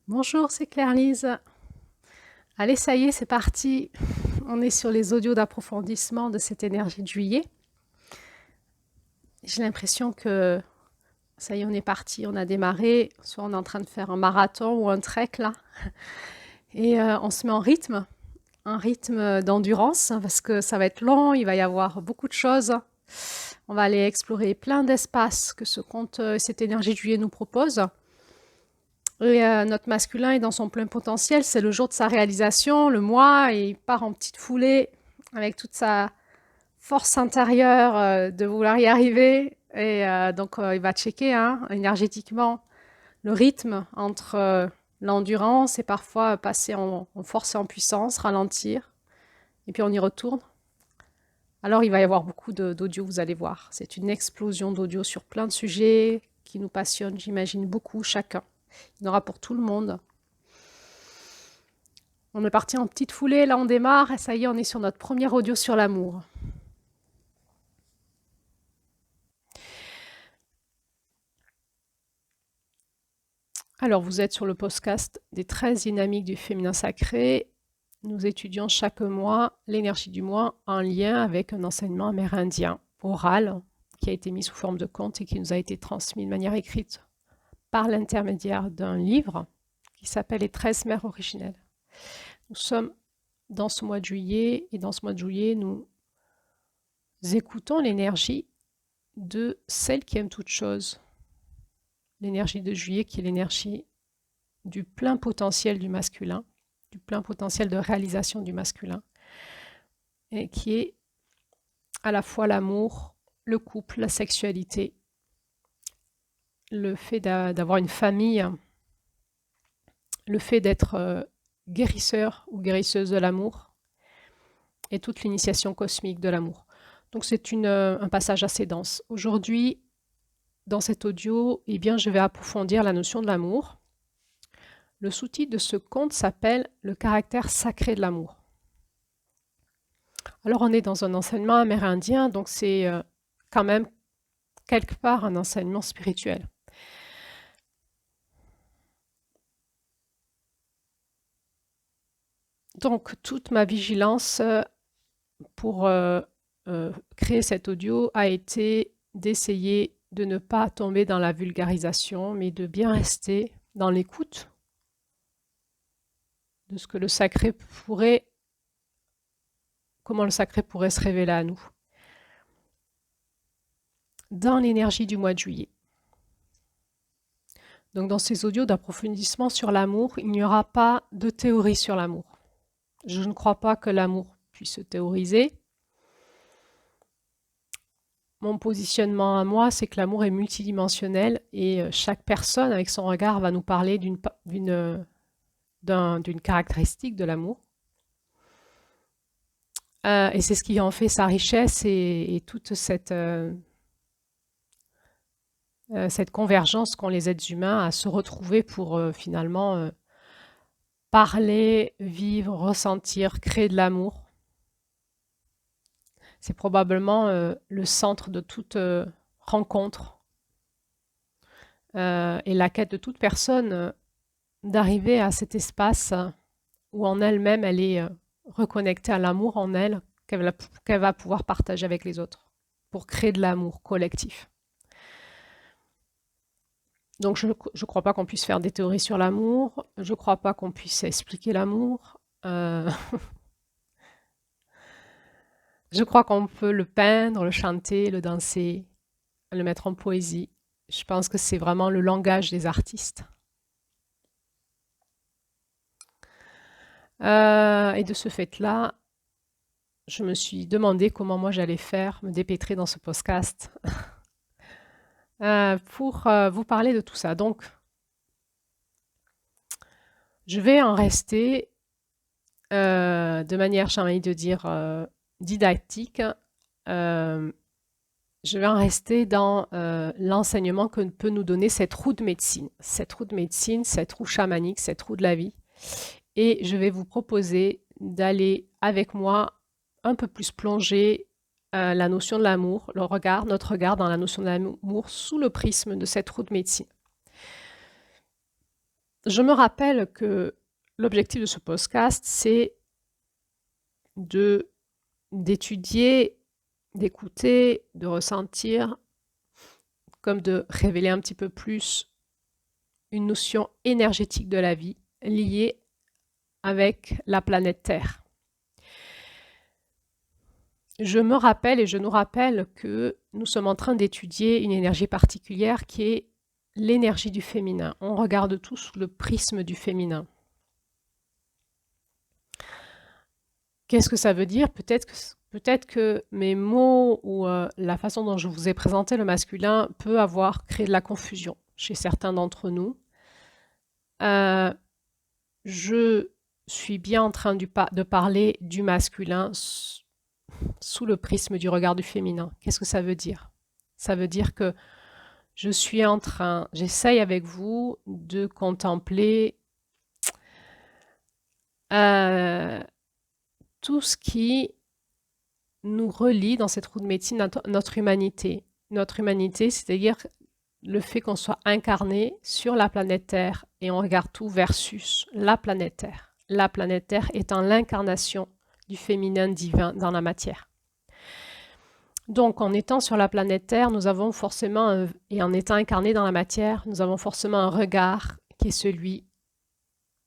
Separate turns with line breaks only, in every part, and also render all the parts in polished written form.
Bonjour, c'est Claire-Lise. Allez, ça y est, c'est parti. On est sur les audios d'approfondissement de cette énergie de juillet. J'ai l'impression que ça y est, on est parti, on a démarré. Soit on est en train de faire un marathon ou un trek là. Et on se met en rythme, un rythme d'endurance, parce que ça va être long, il va y avoir beaucoup de choses. On va aller explorer plein d'espaces que ce conte, cette énergie de juillet nous propose. Et notre masculin est dans son plein potentiel, c'est le jour de sa réalisation, le mois, et il part en petite foulée avec toute sa force intérieure de vouloir y arriver. Et donc il va checker énergétiquement le rythme entre l'endurance et parfois passer en force et en puissance, ralentir, et puis on y retourne. Alors il va y avoir beaucoup d'audio, vous allez voir. C'est une explosion d'audio sur plein de sujets qui nous passionnent, j'imagine, beaucoup chacun. Il y en aura pour tout le monde. On est parti en petite foulée, là on démarre, et ça y est, on est sur notre premier audio sur l'amour. Alors vous êtes sur le podcast des 13 dynamiques du féminin sacré. Nous étudions chaque mois l'énergie du mois en lien avec un enseignement amérindien oral qui a été mis sous forme de conte et qui nous a été transmis de manière écrite par l'intermédiaire d'un livre qui s'appelle Les 13 mères originelles. Nous sommes dans ce mois de juillet et dans ce mois de juillet, nous écoutons l'énergie de celle qui aime toute chose. L'énergie de juillet qui est l'énergie du plein potentiel du masculin, du plein potentiel de réalisation du masculin, et qui est à la fois l'amour, le couple, la sexualité, le fait d'avoir une famille, le fait d'être guérisseur ou guérisseuse de l'amour, et toute l'initiation cosmique de l'amour. Donc c'est un passage assez dense. Aujourd'hui, dans cet audio, eh bien, je vais approfondir la notion de l'amour. Le sous-titre de ce conte s'appelle « Le caractère sacré de l'amour ». Alors on est dans un enseignement amérindien, donc c'est quand même quelque part un enseignement spirituel. Donc toute ma vigilance pour créer cet audio a été d'essayer de ne pas tomber dans la vulgarisation, mais de bien rester dans l'écoute de ce que le sacré pourrait, comment le sacré pourrait se révéler à nous dans l'énergie du mois de juillet. Donc dans ces audios d'approfondissement sur l'amour, il n'y aura pas de théorie sur l'amour. Je ne crois pas que l'amour puisse se théoriser. Mon positionnement à moi, c'est que l'amour est multidimensionnel et chaque personne, avec son regard, va nous parler d'une caractéristique de l'amour. Et c'est ce qui en fait sa richesse et toute cette convergence qu'ont les êtres humains à se retrouver pour finalement parler, vivre, ressentir, créer de l'amour. C'est probablement le centre de toute rencontre et la quête de toute personne d'arriver à cet espace où en elle-même, elle est reconnectée à l'amour en elle, qu'elle va pouvoir partager avec les autres pour créer de l'amour collectif. Donc je ne crois pas qu'on puisse faire des théories sur l'amour, je ne crois pas qu'on puisse expliquer l'amour. Je crois qu'on peut le peindre, le chanter, le danser, le mettre en poésie. Je pense que c'est vraiment le langage des artistes. Et de ce fait-là, je me suis demandé comment moi j'allais faire, me dépêtrer dans ce podcast pour vous parler de tout ça. Donc, je vais en rester de manière, j'ai envie de dire, didactique. Je vais en rester dans l'enseignement que peut nous donner cette roue de médecine. Cette roue de médecine, cette roue chamanique, cette roue de la vie. Et je vais vous proposer d'aller avec moi un peu plus plonger la notion de l'amour, notre regard dans la notion de l'amour sous le prisme de cette roue de médecine. Je me rappelle que l'objectif de ce podcast, c'est d'étudier, d'écouter, de ressentir, comme de révéler un petit peu plus une notion énergétique de la vie liée avec la planète Terre. Je me rappelle et je nous rappelle que nous sommes en train d'étudier une énergie particulière qui est l'énergie du féminin. On regarde tout sous le prisme du féminin. Qu'est-ce que ça veut dire? Peut-être que mes mots ou la façon dont je vous ai présenté le masculin peut avoir créé de la confusion chez certains d'entre nous. Je suis bien en train de parler du masculin sous le prisme du regard du féminin. Qu'est-ce que ça veut dire? Ça veut dire que j'essaye avec vous de contempler tout ce qui nous relie dans cette roue de médecine notre humanité. Notre humanité, c'est-à-dire le fait qu'on soit incarné sur la planète Terre et on regarde tout versus la planète Terre. La planète Terre étant l'incarnation du féminin divin dans la matière. Donc, en étant sur la planète Terre, nous avons forcément, et en étant incarné dans la matière, nous avons forcément un regard qui est celui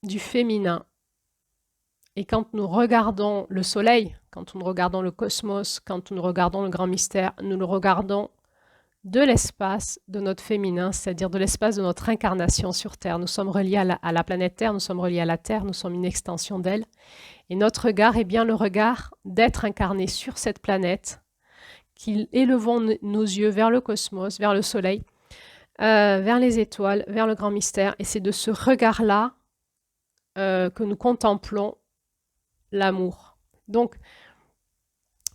du féminin. Et quand nous regardons le soleil, quand nous regardons le cosmos, quand nous regardons le grand mystère, nous le regardons de l'espace de notre féminin, c'est-à-dire de l'espace de notre incarnation sur Terre. Nous sommes reliés à la planète Terre, nous sommes reliés à la Terre, nous sommes une extension d'elle. Et notre regard est bien le regard d'être incarné sur cette planète, qui élevons nos yeux vers le cosmos, vers le soleil, vers les étoiles, vers le grand mystère. Et c'est de ce regard-là que nous contemplons l'amour. Donc,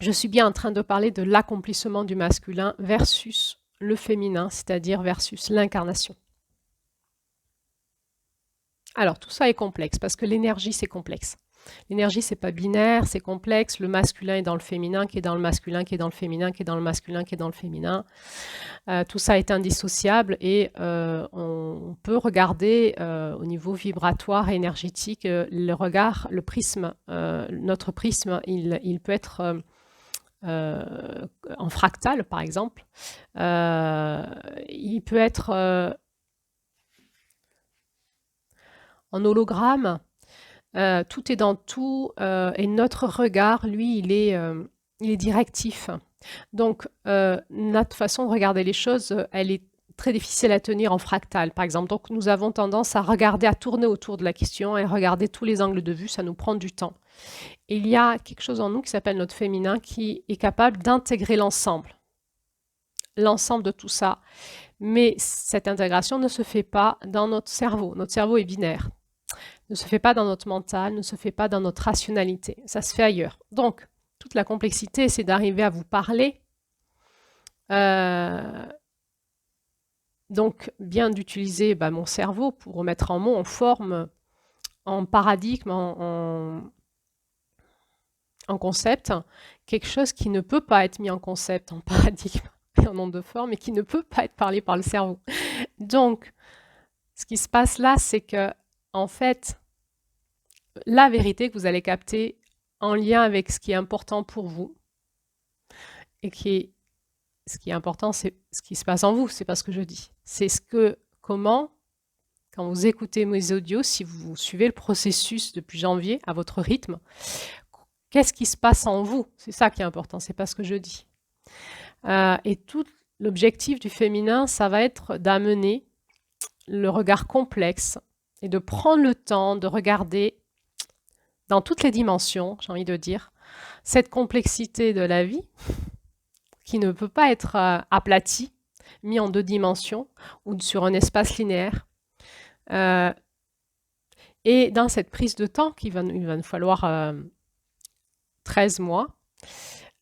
je suis bien en train de parler de l'accomplissement du masculin versus le féminin, c'est-à-dire versus l'incarnation. Alors, tout ça est complexe, parce que l'énergie, c'est complexe. L'énergie, c'est pas binaire, c'est complexe. Le masculin est dans le féminin, qui est dans le masculin, qui est dans le féminin, qui est dans le masculin, qui est dans le féminin. Tout ça est indissociable et on peut regarder au niveau vibratoire et énergétique le regard, le prisme, notre prisme, il peut être en fractal, par exemple. Il peut être en hologramme. Tout est dans tout et notre regard, lui, il est directif. Donc, notre façon de regarder les choses, elle est très difficile à tenir en fractal, par exemple. Donc, nous avons tendance à regarder, à tourner autour de la question et regarder tous les angles de vue, ça nous prend du temps. Et il y a quelque chose en nous qui s'appelle notre féminin qui est capable d'intégrer l'ensemble de tout ça. Mais cette intégration ne se fait pas dans notre cerveau. Notre cerveau est binaire. Ne se fait pas dans notre mental, ne se fait pas dans notre rationalité. Ça se fait ailleurs. Donc, toute la complexité, c'est d'arriver à vous parler. Donc, bien d'utiliser mon cerveau pour remettre en mots, en forme, en paradigme, en concept, quelque chose qui ne peut pas être mis en concept, en paradigme et en nom de forme, et qui ne peut pas être parlé par le cerveau. Donc, ce qui se passe là, c'est que, en fait, la vérité que vous allez capter en lien avec ce qui est important pour vous, et ce qui est important, c'est ce qui se passe en vous, c'est pas ce que je dis. C'est comment, quand vous écoutez mes audios, si vous suivez le processus depuis janvier à votre rythme, qu'est-ce qui se passe en vous? C'est ça qui est important, c'est pas ce que je dis. Et tout l'objectif du féminin, ça va être d'amener le regard complexe et de prendre le temps de regarder dans toutes les dimensions, j'ai envie de dire, cette complexité de la vie qui ne peut pas être aplatie, mis en 2 dimensions ou sur un espace linéaire. Et dans cette prise de temps, il va nous falloir 13 mois,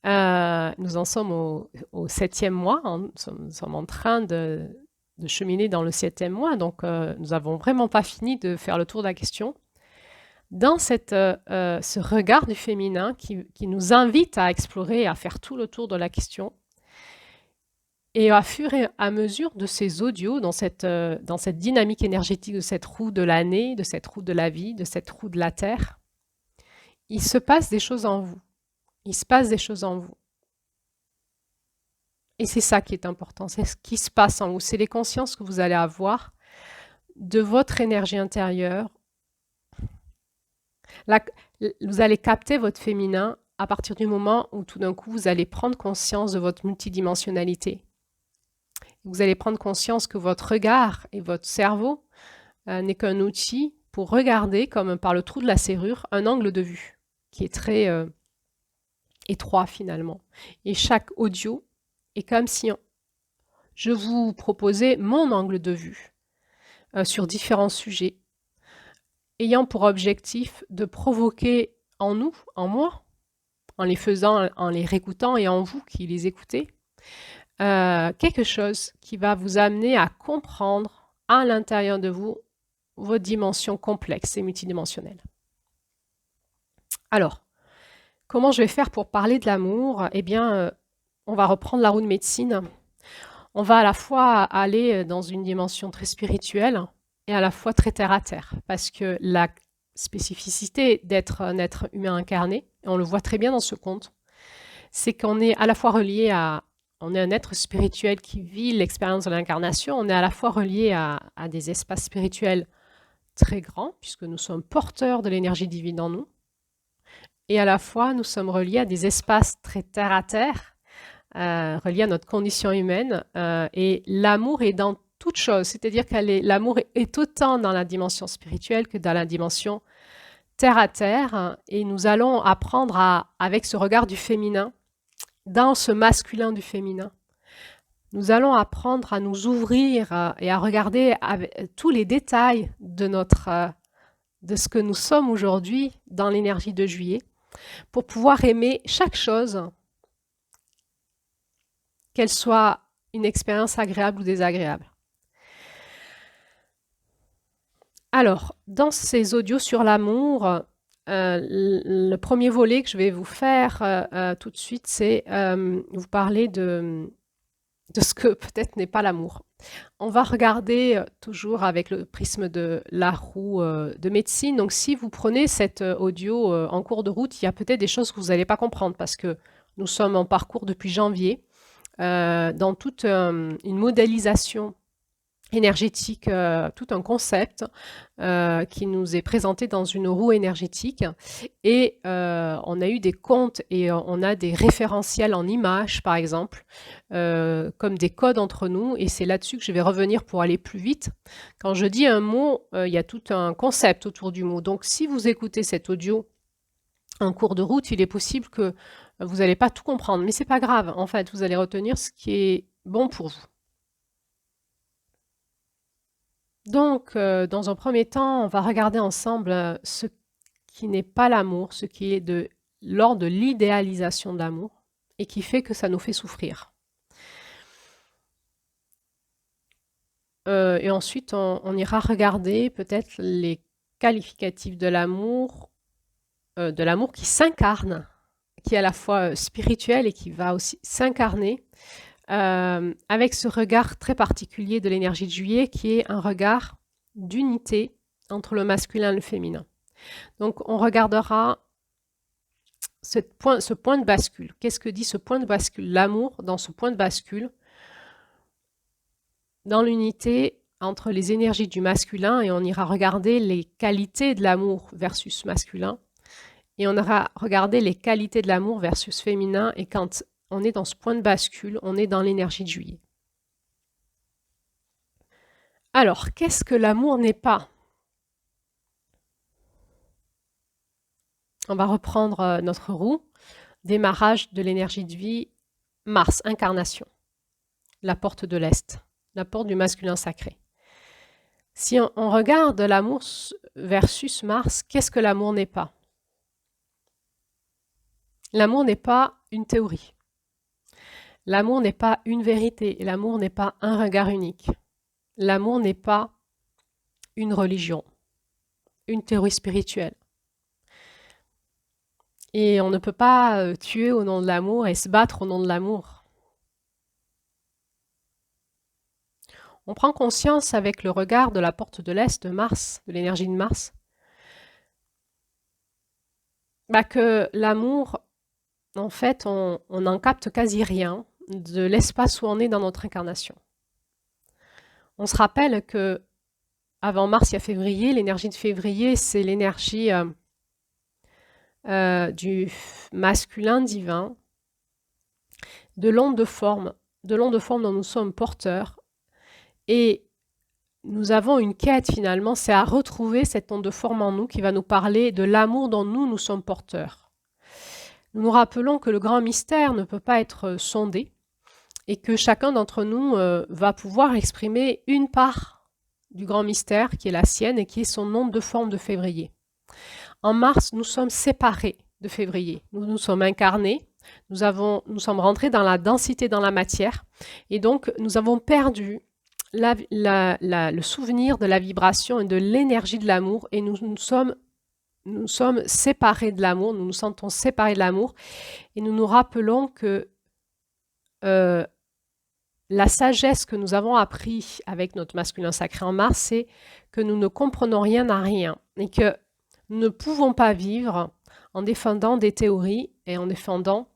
nous en sommes au 7e mois, nous sommes en train de cheminer dans le 7e mois, donc nous n'avons vraiment pas fini de faire le tour de la question. Dans ce regard du féminin qui nous invite à explorer, à faire tout le tour de la question, Et à fur et à mesure de ces audios, dans cette dynamique énergétique de cette roue de l'année, de cette roue de la vie, de cette roue de la Terre, il se passe des choses en vous. Il se passe des choses en vous. Et c'est ça qui est important, c'est ce qui se passe en vous. C'est les consciences que vous allez avoir de votre énergie intérieure. Là, vous allez capter votre féminin à partir du moment où tout d'un coup, vous allez prendre conscience de votre multidimensionnalité. Vous allez prendre conscience que votre regard et votre cerveau n'est qu'un outil pour regarder, comme par le trou de la serrure, un angle de vue qui est très étroit finalement. Et chaque audio est comme si je vous proposais mon angle de vue sur différents sujets, ayant pour objectif de provoquer en nous, en moi, en les faisant, en les réécoutant et en vous qui les écoutez, quelque chose qui va vous amener à comprendre à l'intérieur de vous votre dimension complexe et multidimensionnelle. Alors, comment je vais faire pour parler de l'amour? Eh bien, on va reprendre la roue de médecine. On va à la fois aller dans une dimension très spirituelle et à la fois très terre à terre, parce que la spécificité d'être un être humain incarné, et on le voit très bien dans ce conte, c'est qu'on est à la fois relié à... On est un être spirituel qui vit l'expérience de l'incarnation, on est à la fois relié à des espaces spirituels très grands, puisque nous sommes porteurs de l'énergie divine en nous, et à la fois nous sommes reliés à des espaces très terre à terre, reliés à notre condition humaine, et l'amour est dans toute chose, c'est-à-dire que l'amour est autant dans la dimension spirituelle que dans la dimension terre à terre, et nous allons apprendre avec ce regard du féminin, dans ce masculin du féminin, nous allons apprendre à nous ouvrir et à regarder tous les détails de ce que nous sommes aujourd'hui dans l'énergie de juillet, pour pouvoir aimer chaque chose, qu'elle soit une expérience agréable ou désagréable. Alors, dans ces audios sur l'amour, le premier volet que je vais vous faire tout de suite, c'est vous parler de ce que peut-être n'est pas l'amour. On va regarder toujours avec le prisme de la roue de médecine. Donc, si vous prenez cet audio en cours de route, il y a peut-être des choses que vous n'allez pas comprendre parce que nous sommes en parcours depuis janvier dans toute une modélisation énergétique, tout un concept qui nous est présenté dans une roue énergétique et on a eu des comptes et on a des référentiels en images par exemple comme des codes entre nous et c'est là-dessus que je vais revenir pour aller plus vite. Quand je dis un mot, il y a tout un concept autour du mot. Donc si vous écoutez cet audio en cours de route, il est possible que vous n'allez pas tout comprendre, mais c'est pas grave. En fait, vous allez retenir ce qui est bon pour vous. Donc, dans un premier temps, on va regarder ensemble ce qui n'est pas l'amour, ce qui est de l'ordre de l'idéalisation de l'amour et qui fait que ça nous fait souffrir. Et ensuite, on ira regarder peut-être les qualificatifs de l'amour qui s'incarne, qui est à la fois spirituel et qui va aussi s'incarner avec ce regard très particulier de l'énergie de juillet qui est un regard d'unité entre le masculin et le féminin. Donc on regardera ce point de bascule. Qu'est-ce que dit ce point de bascule? L'amour dans ce point de bascule, dans l'unité entre les énergies du masculin et on ira regarder les qualités de l'amour versus masculin et on ira regarder les qualités de l'amour versus féminin et quand on est dans ce point de bascule, on est dans l'énergie de juillet. Alors, qu'est-ce que l'amour n'est pas? On va reprendre notre roue. Démarrage de l'énergie de vie, Mars, incarnation. La porte de l'Est, la porte du masculin sacré. Si on regarde l'amour versus Mars, qu'est-ce que l'amour n'est pas? L'amour n'est pas une théorie. L'amour n'est pas une vérité. L'amour n'est pas un regard unique. L'amour n'est pas une religion, une théorie spirituelle. Et on ne peut pas tuer au nom de l'amour et se battre au nom de l'amour. On prend conscience avec le regard de la porte de l'Est de Mars, de l'énergie de Mars, que l'amour, en fait, on n'en capte quasi rien de l'espace où on est dans notre incarnation. On se rappelle que avant Mars, il y a février. L'énergie de février, c'est l'énergie du masculin divin, de l'onde de forme dont nous sommes porteurs. Et nous avons une quête finalement, c'est à retrouver cette onde de forme en nous qui va nous parler de l'amour dont nous sommes porteurs. Nous nous rappelons que le grand mystère ne peut pas être sondé et que chacun d'entre nous va pouvoir exprimer une part du grand mystère qui est la sienne et qui est son onde de forme de février. En mars, nous sommes séparés de février. Nous nous sommes incarnés, nous sommes rentrés dans la densité, dans la matière, et donc nous avons perdu le souvenir de la vibration et de l'énergie de l'amour, et nous sommes séparés de l'amour, nous nous sentons séparés de l'amour, et nous nous rappelons que la sagesse que nous avons appris avec notre masculin sacré en mars, c'est que nous ne comprenons rien à rien, et que nous ne pouvons pas vivre en défendant des théories et en défendant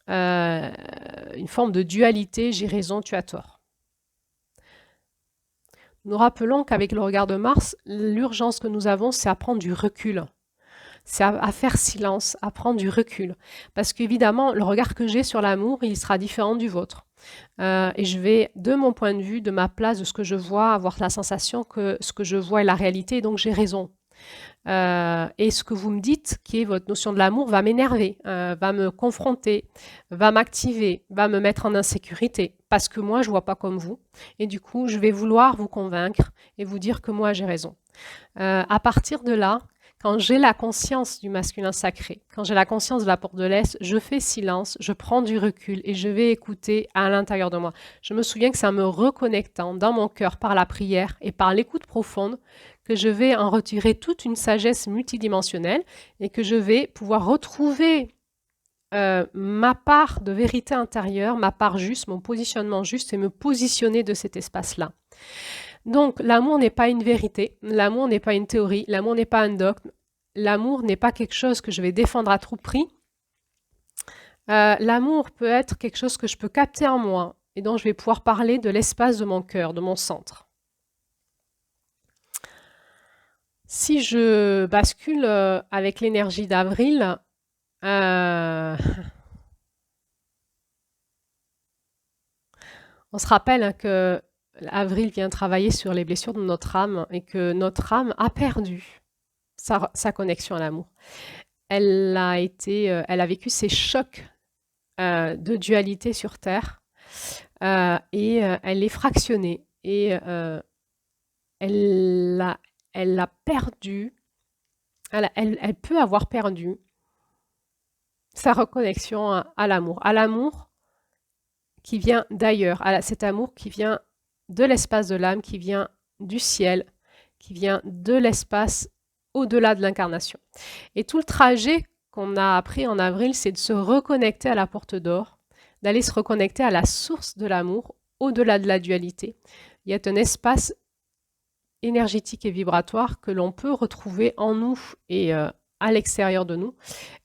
une forme de dualité, j'ai raison, tu as tort. Nous rappelons qu'avec le regard de Mars, l'urgence que nous avons, c'est à prendre du recul. C'est à faire silence, à prendre du recul. Parce qu'évidemment, le regard que j'ai sur l'amour, il sera différent du vôtre. Et je vais, de mon point de vue, de ma place, de ce que je vois, avoir la sensation que ce que je vois est la réalité, donc j'ai raison. Et ce que vous me dites, qui est votre notion de l'amour, va m'énerver, va me confronter, va m'activer, va me mettre en insécurité, parce que moi, je ne vois pas comme vous. Et du coup, je vais vouloir vous convaincre et vous dire que moi, j'ai raison. À partir de là, quand j'ai la conscience du masculin sacré, quand j'ai la conscience de la porte de l'Est, je fais silence, je prends du recul et je vais écouter à l'intérieur de moi. Je me souviens que c'est en me reconnectant dans mon cœur par la prière et par l'écoute profonde que je vais en retirer toute une sagesse multidimensionnelle et que je vais pouvoir retrouver ma part de vérité intérieure, ma part juste, mon positionnement juste et me positionner de cet espace-là. Donc, l'amour n'est pas une vérité, l'amour n'est pas une théorie, l'amour n'est pas un dogme, l'amour n'est pas quelque chose que je vais défendre à tout prix. L'amour peut être quelque chose que je peux capter en moi et dont je vais pouvoir parler de l'espace de mon cœur, de mon centre. Si je bascule avec l'énergie d'avril, on se rappelle que Avril vient travailler sur les blessures de notre âme et que notre âme a perdu sa connexion à l'amour. Elle a vécu ces chocs de dualité sur Terre et elle est fractionnée et elle a perdu, elle peut avoir perdu sa reconnexion à l'amour qui vient d'ailleurs, à cet amour qui vient de l'espace de l'âme, qui vient du ciel, qui vient de l'espace au-delà de l'incarnation. Et tout le trajet qu'on a appris en avril, c'est de se reconnecter à la porte d'or, d'aller se reconnecter à la source de l'amour, au-delà de la dualité. Il y a un espace énergétique et vibratoire que l'on peut retrouver en nous et à l'extérieur de nous,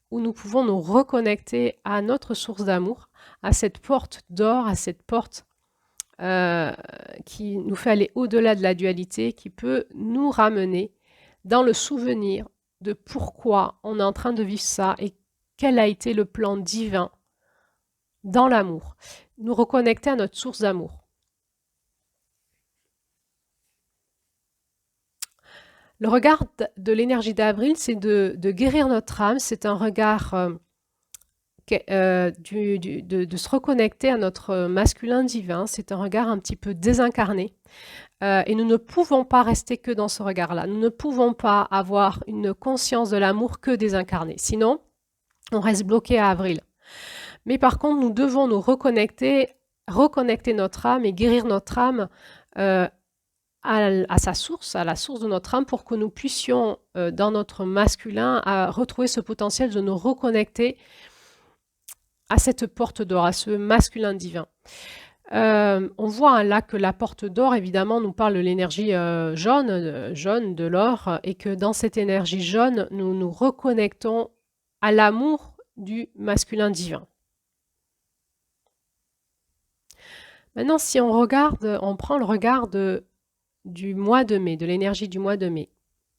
où nous pouvons nous reconnecter à notre source d'amour, à cette porte d'or, à cette porte qui nous fait aller au-delà de la dualité, qui peut nous ramener dans le souvenir de pourquoi on est en train de vivre ça et quel a été le plan divin dans l'amour. Nous reconnecter à notre source d'amour. Le regard de l'énergie d'avril, c'est de guérir notre âme. C'est un regard de se reconnecter à notre masculin divin. C'est un regard un petit peu désincarné. Et nous ne pouvons pas rester que dans ce regard-là. Nous ne pouvons pas avoir une conscience de l'amour que désincarné. Sinon, on reste bloqué à avril. Mais par contre, nous devons nous reconnecter notre âme et guérir notre âme à sa source, à la source de notre âme, pour que nous puissions, dans notre masculin, retrouver ce potentiel de nous reconnecter à cette porte d'or, à ce masculin divin. On voit hein, là que la porte d'or, évidemment, nous parle de l'énergie jaune de l'or, et que dans cette énergie jaune, nous nous reconnectons à l'amour du masculin divin. Maintenant, si on regarde, on prend le regard du mois de mai, de l'énergie du mois de mai.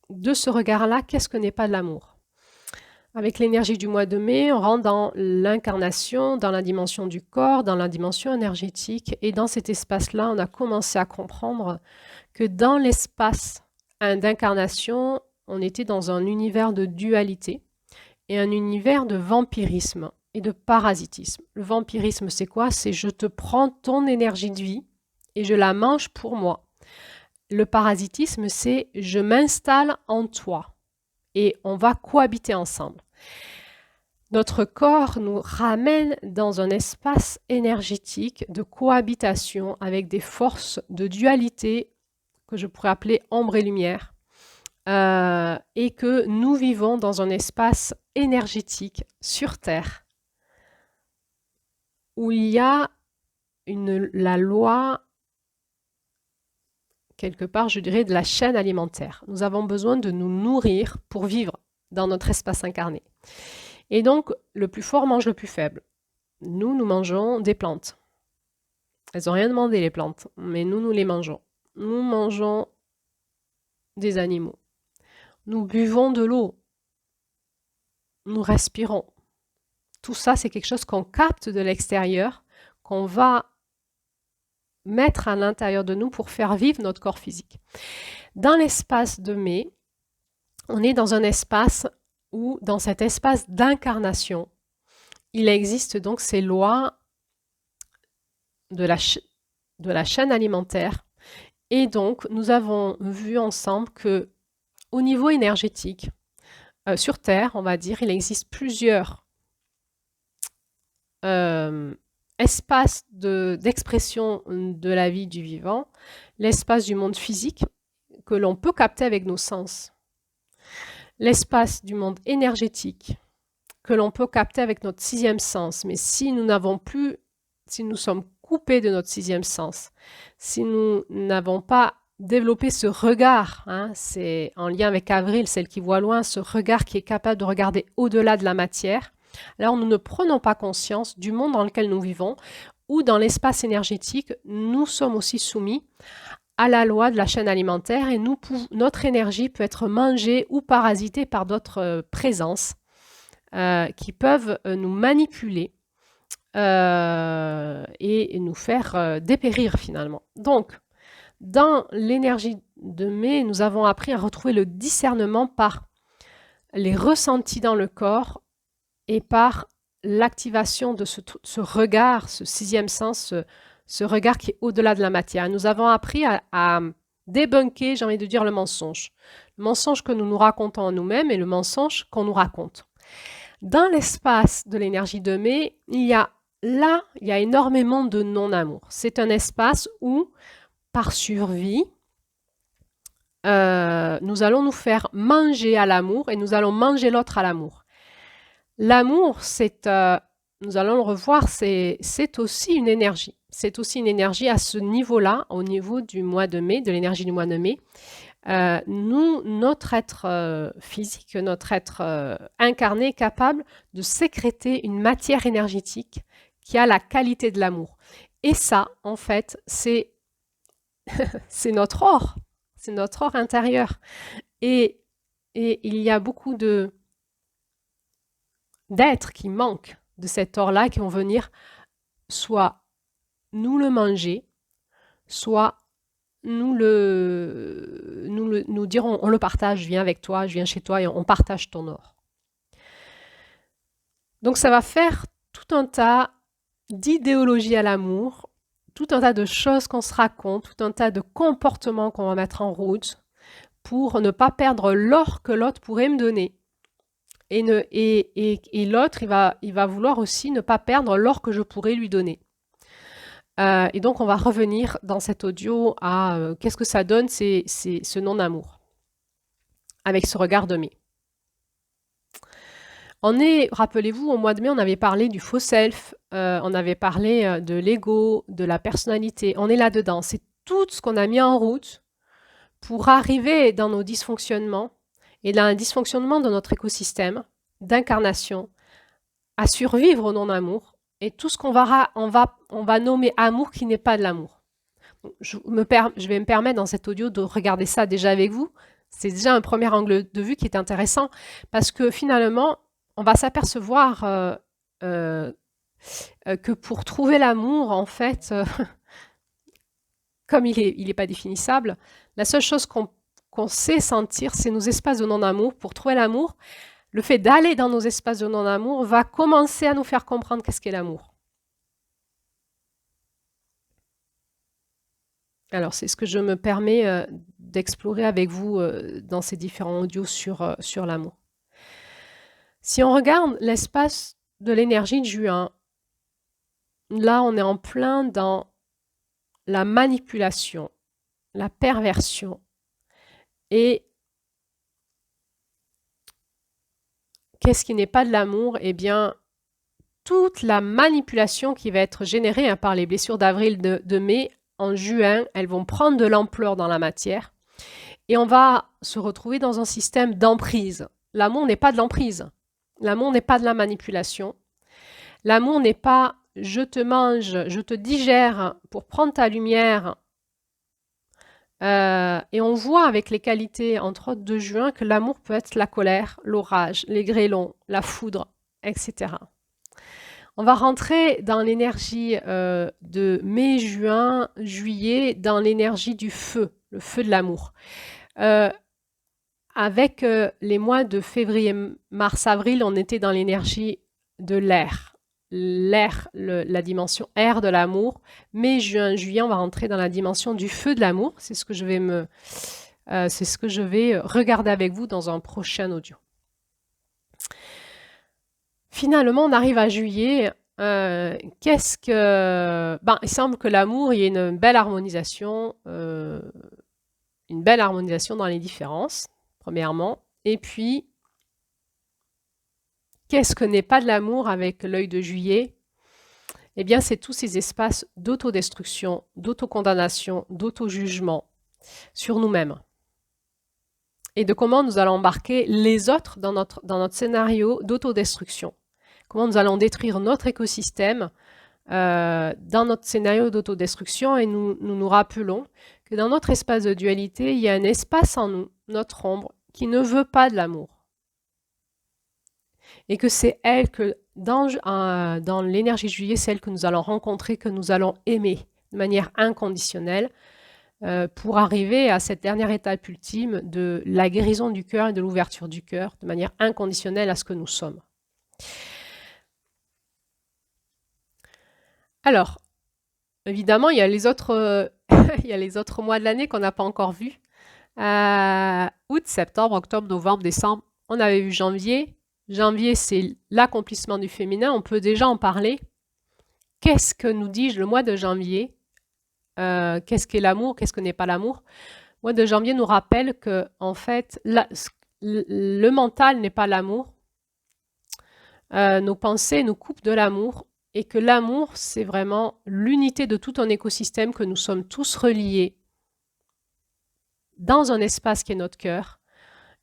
De ce regard-là, qu'est-ce que n'est pas de l'amour? Avec l'énergie du mois de mai, on rentre dans l'incarnation, dans la dimension du corps, dans la dimension énergétique. Et dans cet espace-là, on a commencé à comprendre que dans l'espace d'incarnation, on était dans un univers de dualité et un univers de vampirisme et de parasitisme. Le vampirisme, c'est quoi? C'est je te prends ton énergie de vie et je la mange pour moi. Le parasitisme, c'est je m'installe en toi et on va cohabiter ensemble. Notre corps nous ramène dans un espace énergétique de cohabitation avec des forces de dualité que je pourrais appeler ombre et lumière, et que nous vivons dans un espace énergétique sur Terre où il y a la loi, quelque part, je dirais, de la chaîne alimentaire. Nous avons besoin de nous nourrir pour vivre dans notre espace incarné. Et donc, le plus fort mange le plus faible. Nous mangeons des plantes. Elles n'ont rien demandé, les plantes, mais nous les mangeons. Nous mangeons des animaux. Nous buvons de l'eau. Nous respirons. Tout ça, c'est quelque chose qu'on capte de l'extérieur, qu'on va mettre à l'intérieur de nous pour faire vivre notre corps physique. Dans l'espace de mai, on est dans un espace où, dans cet espace d'incarnation, il existe donc ces lois de la chaîne alimentaire. Et donc, nous avons vu ensemble que, au niveau énergétique, sur Terre, on va dire, il existe plusieurs espaces d'expression de la vie du vivant. L'espace du monde physique, que l'on peut capter avec nos sens. L'espace du monde énergétique, que l'on peut capter avec notre sixième sens. Mais si nous n'avons plus, si nous sommes coupés de notre sixième sens, si nous n'avons pas développé ce regard, hein, c'est en lien avec Avril, celle qui voit loin, ce regard qui est capable de regarder au-delà de la matière, alors nous ne prenons pas conscience du monde dans lequel nous vivons, ou dans l'espace énergétique, nous sommes aussi soumis à la loi de la chaîne alimentaire et notre énergie peut être mangée ou parasitée par d'autres présences qui peuvent nous manipuler et nous faire dépérir finalement. Donc, dans l'énergie de mai, nous avons appris à retrouver le discernement par les ressentis dans le corps et par l'activation de ce regard, ce sixième sens, ce regard qui est au-delà de la matière. Et nous avons appris à débunker, j'ai envie de dire, le mensonge. Le mensonge que nous nous racontons à nous-mêmes et le mensonge qu'on nous raconte. Dans l'espace de l'énergie de mai, il y a énormément de non-amour. C'est un espace où, par survie, nous allons nous faire manger à l'amour et nous allons manger l'autre à l'amour. L'amour, nous allons le revoir, c'est aussi une énergie. C'est aussi une énergie à ce niveau-là, au niveau du mois de mai, de l'énergie du mois de mai. Notre être physique, notre être incarné est capable de sécréter une matière énergétique qui a la qualité de l'amour. Et ça, en fait, c'est notre or. C'est notre or intérieur. Et il y a beaucoup d'êtres qui manquent de cet or-là, qui vont venir soit nous le manger, soit nous dirons, on le partage, je viens avec toi, je viens chez toi et on partage ton or. Donc ça va faire tout un tas d'idéologies à l'amour, tout un tas de choses qu'on se raconte, tout un tas de comportements qu'on va mettre en route pour ne pas perdre l'or que l'autre pourrait me donner. Et l'autre, il va vouloir aussi ne pas perdre l'or que je pourrais lui donner. Et donc, on va revenir dans cet audio à qu'est-ce que ça donne, c'est ce non-amour, avec ce regard de mai. Rappelez-vous, au mois de mai, on avait parlé du faux self, on avait parlé de l'ego, de la personnalité. On est là-dedans. C'est tout ce qu'on a mis en route pour arriver dans nos dysfonctionnements et dans un dysfonctionnement de notre écosystème d'incarnation, à survivre au non-amour et tout ce qu'on va nommer amour qui n'est pas de l'amour. Je vais me permettre dans cet audio de regarder ça déjà avec vous. C'est déjà un premier angle de vue qui est intéressant parce que finalement, on va s'apercevoir que pour trouver l'amour, en fait, comme il est pas définissable, la seule chose qu'on sait sentir, c'est nos espaces de non-amour. Pour trouver l'amour, le fait d'aller dans nos espaces de non-amour va commencer à nous faire comprendre qu'est-ce qu'est l'amour. Alors, c'est ce que je me permets d'explorer avec vous dans ces différents audios sur l'amour. Si on regarde l'espace de l'énergie de juin, là, on est en plein dans la manipulation, la perversion et qu'est-ce qui n'est pas de l'amour? Eh bien, toute la manipulation qui va être générée par les blessures d'avril, de mai, en juin, elles vont prendre de l'ampleur dans la matière et on va se retrouver dans un système d'emprise. L'amour n'est pas de l'emprise. L'amour n'est pas de la manipulation. L'amour n'est pas « je te mange, je te digère pour prendre ta lumière ». Et on voit avec les qualités, entre autres de juin, que l'amour peut être la colère, l'orage, les grêlons, la foudre, etc. On va rentrer dans l'énergie de mai, juin, juillet, dans l'énergie du feu, le feu de l'amour. Avec les mois de février, mars, avril, on était dans l'énergie de l'air. L'air, la dimension air de l'amour. Mai, juin, juillet, on va rentrer dans la dimension du feu de l'amour. C'est ce que je vais regarder avec vous dans un prochain audio. Finalement, on arrive à juillet. Il semble que l'amour, il y ait une belle harmonisation dans les différences, premièrement. Et puis, qu'est-ce que n'est pas de l'amour avec l'œil de juillet? Eh bien, c'est tous ces espaces d'autodestruction, d'autocondamnation, d'auto-jugement sur nous-mêmes. Et de comment nous allons embarquer les autres dans notre scénario d'autodestruction. Comment nous allons détruire notre écosystème dans notre scénario d'autodestruction et nous rappelons que dans notre espace de dualité, il y a un espace en nous, notre ombre, qui ne veut pas de l'amour. Et que c'est elle que, dans l'énergie de juillet, c'est elle que nous allons rencontrer, que nous allons aimer de manière inconditionnelle pour arriver à cette dernière étape ultime de la guérison du cœur et de l'ouverture du cœur de manière inconditionnelle à ce que nous sommes. Alors, évidemment, il y a les autres, il y a les autres mois de l'année qu'on n'a pas encore vus. Août, septembre, octobre, novembre, décembre. On avait vu janvier. Janvier, c'est l'accomplissement du féminin. On peut déjà en parler. Qu'est-ce que nous dit le mois de janvier? Qu'est-ce qu'est l'amour? Qu'est-ce que n'est pas l'amour? Le mois de janvier nous rappelle que, en fait, le mental n'est pas l'amour. Nos pensées nous coupent de l'amour. Et que l'amour, c'est vraiment l'unité de tout un écosystème, que nous sommes tous reliés dans un espace qui est notre cœur,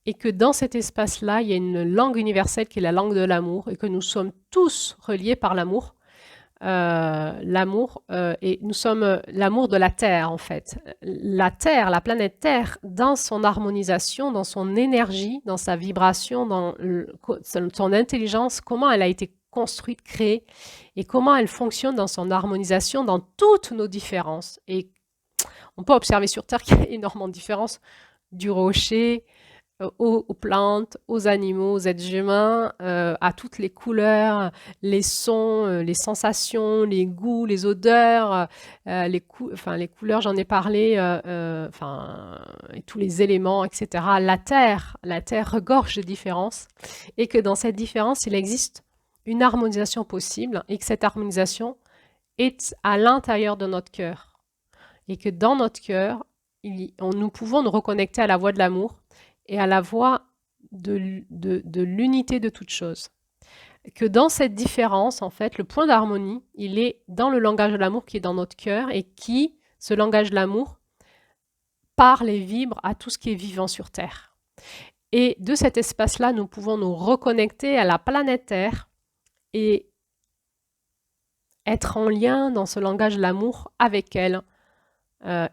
et que dans cet espace-là, il y a une langue universelle qui est la langue de l'amour, et que nous sommes tous reliés par l'amour. Et nous sommes l'amour de la Terre, en fait. La Terre, la planète Terre, dans son harmonisation, dans son énergie, dans sa vibration, dans son intelligence, comment elle a été construite, créée, et comment elle fonctionne dans son harmonisation, dans toutes nos différences. Et on peut observer sur Terre qu'il y a énormément de différences, du rocher aux plantes, aux animaux, aux êtres humains, à toutes les couleurs, les sons, les sensations, les goûts, les odeurs, les couleurs, j'en ai parlé, et tous les éléments, etc. La Terre regorge de différences, et que dans cette différence, il existe une harmonisation possible, et que cette harmonisation est à l'intérieur de notre cœur. Et que dans notre cœur, nous pouvons nous reconnecter à la voix de l'amour et à la voix de l'unité de toute chose. que dans cette différence, en fait, le point d'harmonie, il est dans le langage de l'amour qui est dans notre cœur et qui, ce langage de l'amour, parle et vibre à tout ce qui est vivant sur Terre. Et de cet espace-là, nous pouvons nous reconnecter à la planète Terre et être en lien dans ce langage de l'amour avec elle.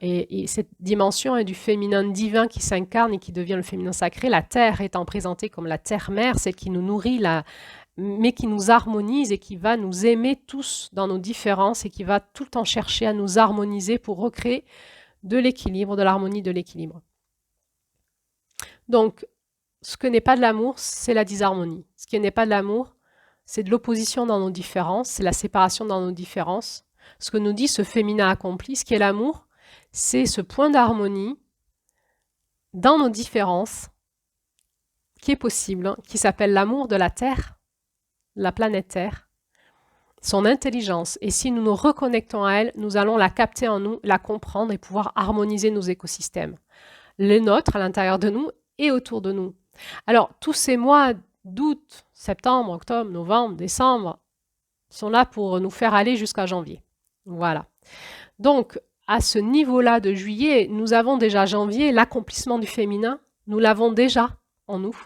Et cette dimension est du féminin divin qui s'incarne et qui devient le féminin sacré. La Terre étant présentée comme la Terre-Mère, celle qui nous nourrit, mais qui nous harmonise et qui va nous aimer tous dans nos différences et qui va tout le temps chercher à nous harmoniser pour recréer de l'équilibre, de l'harmonie, de l'équilibre. Donc, ce que n'est pas de l'amour, c'est la disharmonie. Ce qui n'est pas de l'amour, c'est de l'opposition dans nos différences, c'est la séparation dans nos différences. Ce que nous dit ce féminin accompli, ce qui est l'amour, c'est ce point d'harmonie dans nos différences qui est possible, qui s'appelle l'amour de la Terre, la planète Terre, son intelligence. Et si nous nous reconnectons à elle, nous allons la capter en nous, la comprendre et pouvoir harmoniser nos écosystèmes. Les nôtres à l'intérieur de nous et autour de nous. Alors, tous ces mois d'août, septembre, octobre, novembre, décembre sont là pour nous faire aller jusqu'à janvier. Voilà. Donc, à ce niveau-là de juillet, nous avons déjà janvier, l'accomplissement du féminin, nous l'avons déjà en nous.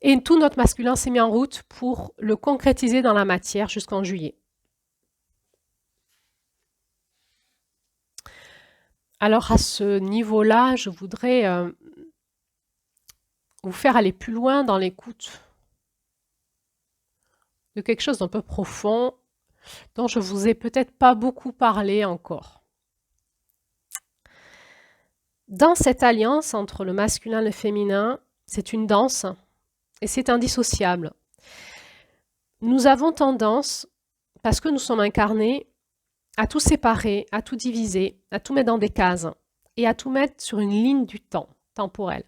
Et tout notre masculin s'est mis en route pour le concrétiser dans la matière jusqu'en juillet. Alors à ce niveau-là, je voudrais vous faire aller plus loin dans l'écoute de quelque chose d'un peu profond dont je vous ai peut-être pas beaucoup parlé encore. Dans cette alliance entre le masculin et le féminin, c'est une danse et c'est indissociable. Nous avons tendance, parce que nous sommes incarnés, à tout séparer, à tout diviser, à tout mettre dans des cases et à tout mettre sur une ligne du temps temporel.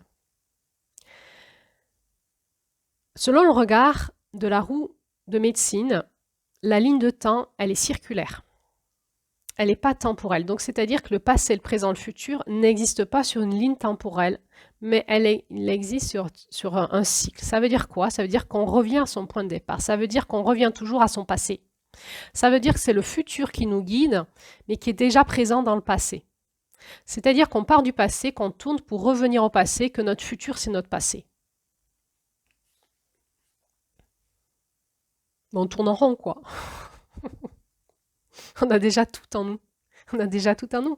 Selon le regard de la roue de médecine, la ligne de temps, elle est circulaire. Elle n'est pas temporelle. Donc, c'est-à-dire que le passé, le présent, le futur n'existent pas sur une ligne temporelle, mais il existe sur un cycle. Ça veut dire quoi? Ça veut dire qu'on revient à son point de départ. Ça veut dire qu'on revient toujours à son passé. Ça veut dire que c'est le futur qui nous guide, mais qui est déjà présent dans le passé. C'est-à-dire qu'on part du passé, qu'on tourne pour revenir au passé, que notre futur, c'est notre passé. On tourne en rond, quoi. On a déjà tout en nous. On a déjà tout en nous.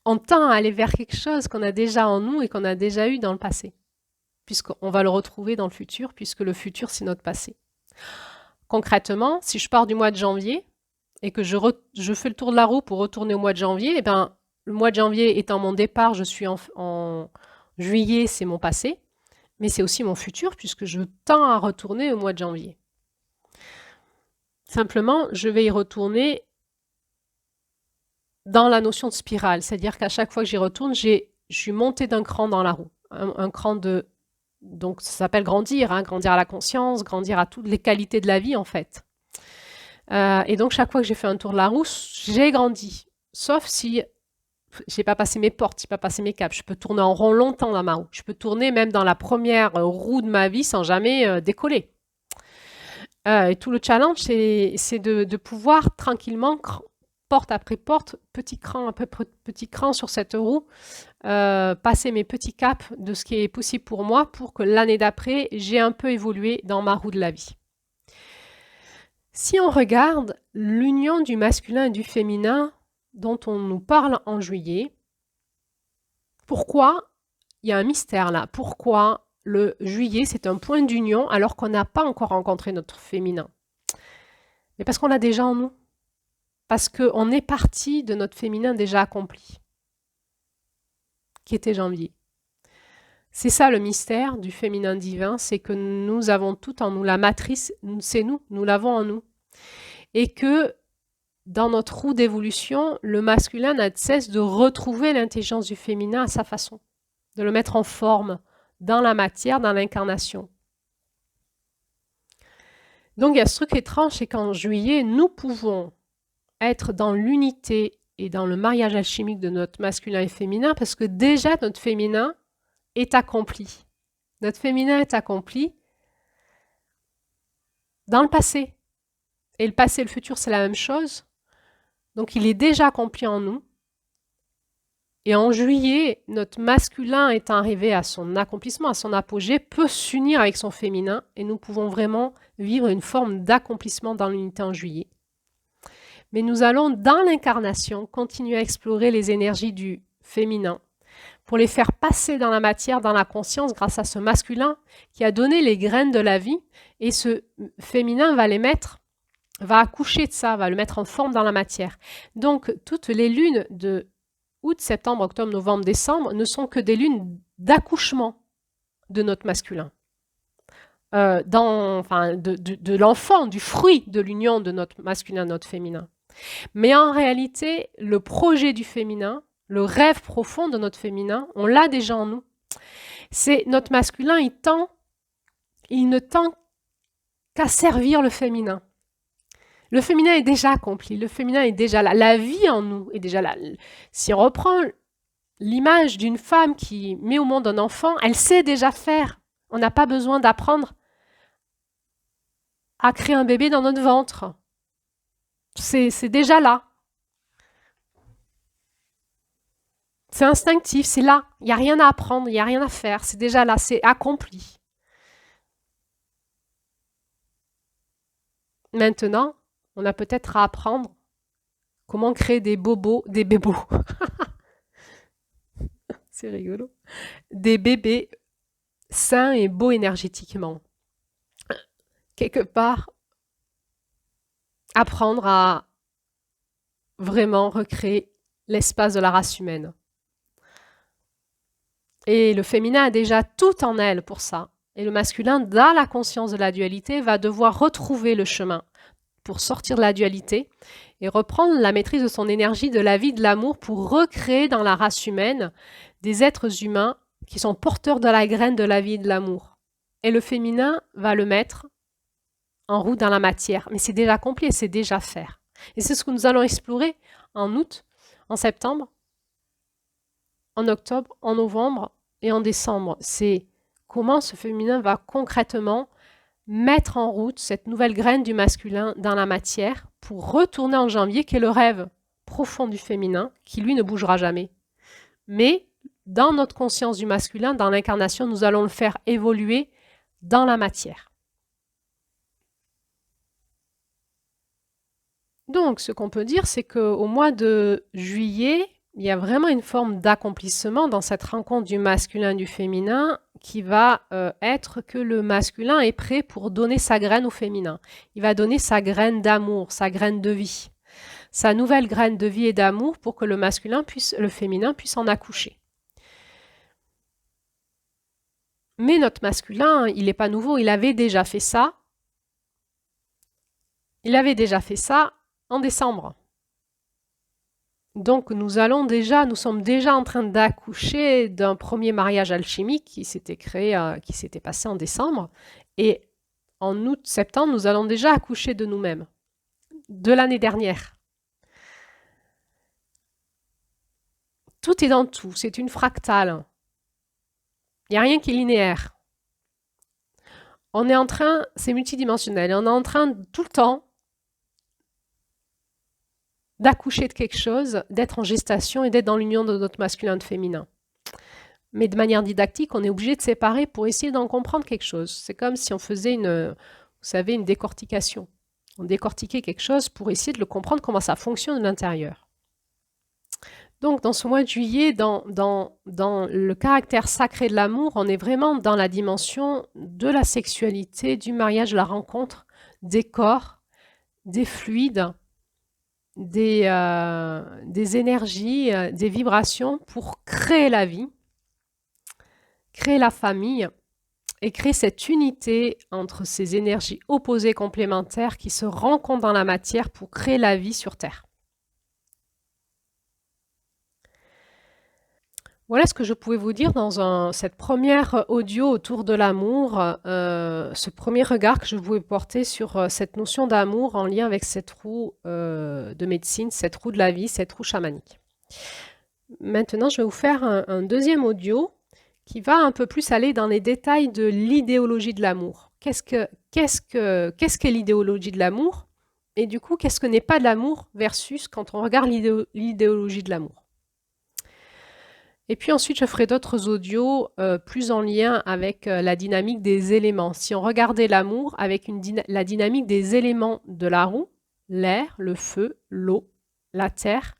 On tend à aller vers quelque chose qu'on a déjà en nous et qu'on a déjà eu dans le passé. Puisqu'on va le retrouver dans le futur, puisque le futur, c'est notre passé. Concrètement, si je pars du mois de janvier et que je fais le tour de la roue pour retourner au mois de janvier, eh ben, le mois de janvier étant mon départ, je suis en juillet, c'est mon passé, mais c'est aussi mon futur puisque je tends à retourner au mois de janvier. Simplement, je vais y retourner dans la notion de spirale, c'est-à-dire qu'à chaque fois que j'y retourne, je suis montée d'un cran dans la roue, un cran de... Donc ça s'appelle grandir, hein, grandir à la conscience, grandir à toutes les qualités de la vie en fait. Et donc chaque fois que j'ai fait un tour de la roue, j'ai grandi. Sauf si j'ai pas passé mes portes, j'ai pas passé mes caps. Je peux tourner en rond longtemps dans ma roue. Je peux tourner même dans la première roue de ma vie sans jamais décoller. Et tout le challenge, c'est de pouvoir tranquillement, porte après porte, petit cran sur cette roue, passer mes petits caps de ce qui est possible pour moi pour que l'année d'après, j'ai un peu évolué dans ma roue de la vie. Si on regarde l'union du masculin et du féminin dont on nous parle en juillet, pourquoi il y a un mystère là? Pourquoi le juillet, c'est un point d'union alors qu'on n'a pas encore rencontré notre féminin? Mais parce qu'on l'a déjà en nous. Parce qu'on est parti de notre féminin déjà accompli, qui était janvier. C'est ça le mystère du féminin divin, c'est que nous avons tout en nous. La matrice, c'est nous, nous l'avons en nous. Et que dans notre roue d'évolution, le masculin n'a de cesse de retrouver l'intelligence du féminin à sa façon, de le mettre en forme dans la matière, dans l'incarnation. Donc il y a ce truc étrange, c'est qu'en juillet, nous pouvons être dans l'unité et dans le mariage alchimique de notre masculin et féminin parce que déjà notre féminin est accompli. Notre féminin est accompli dans le passé. Et le passé et le futur, c'est la même chose. Donc il est déjà accompli en nous. Et en juillet, notre masculin étant arrivé à son accomplissement, à son apogée, peut s'unir avec son féminin et nous pouvons vraiment vivre une forme d'accomplissement dans l'unité en juillet. Mais nous allons, dans l'incarnation, continuer à explorer les énergies du féminin pour les faire passer dans la matière, dans la conscience, grâce à ce masculin qui a donné les graines de la vie. Et ce féminin va les mettre, va accoucher de ça, va le mettre en forme dans la matière. Donc, toutes les lunes de août, septembre, octobre, novembre, décembre ne sont que des lunes d'accouchement de notre masculin. De l'enfant, du fruit de l'union de notre masculin, notre féminin. Mais en réalité, le projet du féminin, le rêve profond de notre féminin, on l'a déjà en nous. C'est notre masculin, il ne tend qu'à servir le féminin. Le féminin est déjà accompli, le féminin est déjà là, la vie en nous est déjà là. Si on reprend l'image d'une femme qui met au monde un enfant, elle sait déjà faire. On n'a pas besoin d'apprendre à créer un bébé dans notre ventre. C'est déjà là. C'est instinctif, c'est là. Il n'y a rien à apprendre, il n'y a rien à faire. C'est déjà là, c'est accompli. Maintenant, on a peut-être à apprendre comment créer des bébés. C'est rigolo. Des bébés sains et beaux énergétiquement. Quelque part, apprendre à vraiment recréer l'espace de la race humaine. Et le féminin a déjà tout en elle pour ça. Et le masculin, dans la conscience de la dualité, va devoir retrouver le chemin pour sortir de la dualité et reprendre la maîtrise de son énergie, de la vie, de l'amour, pour recréer dans la race humaine des êtres humains qui sont porteurs de la graine de la vie et de l'amour. Et le féminin va le mettre en route dans la matière. Mais c'est déjà accompli, c'est déjà faire. Et c'est ce que nous allons explorer en août, en septembre, en octobre, en novembre et en décembre. C'est comment ce féminin va concrètement mettre en route cette nouvelle graine du masculin dans la matière pour retourner en janvier, qui est le rêve profond du féminin, qui lui ne bougera jamais. Mais dans notre conscience du masculin, dans l'incarnation, nous allons le faire évoluer dans la matière. Donc, ce qu'on peut dire, c'est qu'au mois de juillet, il y a vraiment une forme d'accomplissement dans cette rencontre du masculin et du féminin qui va être que le masculin est prêt pour donner sa graine au féminin. Il va donner sa graine d'amour, sa graine de vie, sa nouvelle graine de vie et d'amour pour que le féminin puisse en accoucher. Mais notre masculin, il n'est pas nouveau, il avait déjà fait ça. Il avait déjà fait ça en décembre. Donc nous sommes déjà en train d'accoucher d'un premier mariage alchimique qui s'était passé en décembre. Et en août, septembre, nous allons déjà accoucher de nous-mêmes, de l'année dernière. Tout est dans tout, c'est une fractale. Il n'y a rien qui est linéaire. C'est multidimensionnel, et on est en train tout le temps d'accoucher de quelque chose, d'être en gestation et d'être dans l'union de notre masculin et de féminin. Mais de manière didactique, on est obligé de séparer pour essayer d'en comprendre quelque chose. C'est comme si on faisait une décortication. On décortiquait quelque chose pour essayer de le comprendre, comment ça fonctionne de l'intérieur. Donc, dans ce mois de juillet, dans le caractère sacré de l'amour, on est vraiment dans la dimension de la sexualité, du mariage, de la rencontre, des corps, des fluides, des énergies, des vibrations pour créer la vie, créer la famille et créer cette unité entre ces énergies opposées complémentaires qui se rencontrent dans la matière pour créer la vie sur Terre. Voilà ce que je pouvais vous dire dans cette première audio autour de l'amour, ce premier regard que je voulais porter sur cette notion d'amour en lien avec cette roue de médecine, cette roue de la vie, cette roue chamanique. Maintenant, je vais vous faire un deuxième audio qui va un peu plus aller dans les détails de l'idéologie de l'amour. qu'est-ce qu'est l'idéologie de l'amour? Et du coup, qu'est-ce que n'est pas de l'amour versus quand on regarde l'idéologie de l'amour? Et puis ensuite, je ferai d'autres audios plus en lien avec la dynamique des éléments. Si on regardait l'amour avec la dynamique des éléments de la roue, l'air, le feu, l'eau, la terre,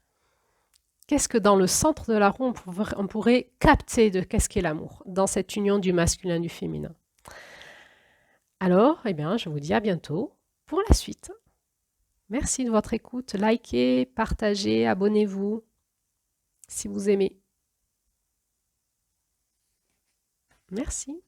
qu'est-ce que dans le centre de la roue, on pourrait capter de qu'est-ce qu'est l'amour dans cette union du masculin et du féminin? Alors, eh bien, je vous dis à bientôt pour la suite. Merci de votre écoute. Likez, partagez, abonnez-vous si vous aimez. Merci.